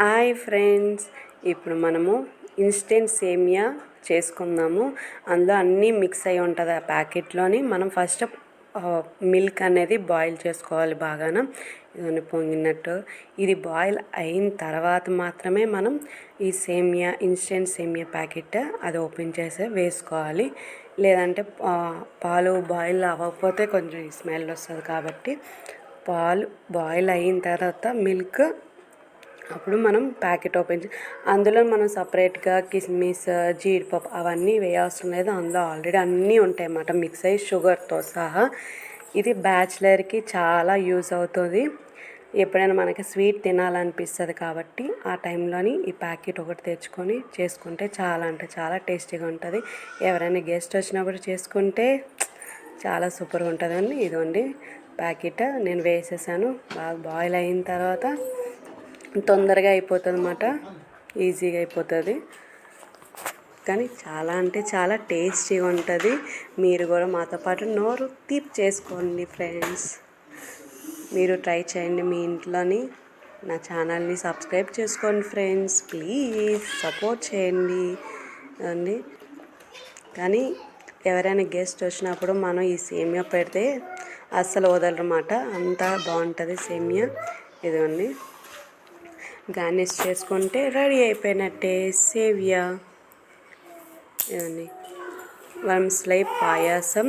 Hi friends, ఇప్పుడు మనము instant సేమియా చేసుకుందాము. అందులో అన్నీ మిక్స్ అయి ఉంటుంది ఆ ప్యాకెట్లోని. మనం ఫస్ట్ మిల్క్ అనేది బాయిల్ చేసుకోవాలి బాగాన, ఇదని పొంగినట్టు. ఇది బాయిల్ అయిన తర్వాత మాత్రమే మనం ఈ సేమియా, ఇన్స్టెంట్ సేమియా ప్యాకెట్ అది ఓపెన్ చేసి వేసుకోవాలి. లేదంటే పాలు బాయిల్ అవ్వకపోతే కొంచెం స్మెల్ వస్తుంది. కాబట్టి పాలు బాయిల్ అయిన తర్వాత మిల్క్, అప్పుడు మనం ప్యాకెట్ ఓపెన్ అందులో మనం సపరేట్గా కిస్మిస్, జీడిపప్పు అవన్నీ వేయాల్సిన లేదు. అందులో ఆల్రెడీ అన్నీ ఉంటాయి అన్నమాట, మిక్స్ అయ్యి షుగర్తో సహా. ఇది బ్యాచిలర్కి చాలా యూజ్ అవుతుంది. ఎప్పుడైనా మనకి స్వీట్ తినాలనిపిస్తుంది కాబట్టి ఆ టైంలోని ఈ ప్యాకెట్ ఒకటి తెచ్చుకొని చేసుకుంటే చాలా అంటే చాలా టేస్టీగా ఉంటుంది. ఎవరైనా గెస్ట్ వచ్చినప్పుడు చేసుకుంటే చాలా సూపర్గా ఉంటుందండి. ఇదిగోండి ప్యాకెట్ నేను వేసేసాను. బాగా బాయిల్ అయిన తర్వాత తొందరగా అయిపోతుంది అన్నమాట, ఈజీగా అయిపోతుంది. కానీ చాలా అంటే చాలా టేస్టీగా ఉంటుంది. మీరు కూడా మాతో పాటు నోరు తీపి చేసుకోండి ఫ్రెండ్స్. మీరు ట్రై చేయండి మీ ఇంట్లోని. నా ఛానల్ని సబ్స్క్రైబ్ చేసుకోండి ఫ్రెండ్స్, ప్లీజ్ సపోర్ట్ చేయండి అండి. కానీ ఎవరైనా గెస్ట్ వచ్చినప్పుడు మనం ఈ సేమియా పెడితే అస్సలు వదలరన్నమాట, అంతా బాగుంటుంది సేమియా. ఇదిగోండి గార్నిష్ చేసుకుంటే రెడీ అయిపోయినట్టే సేమియా. ఇవన్నీ వరంస్లై పాయాసం.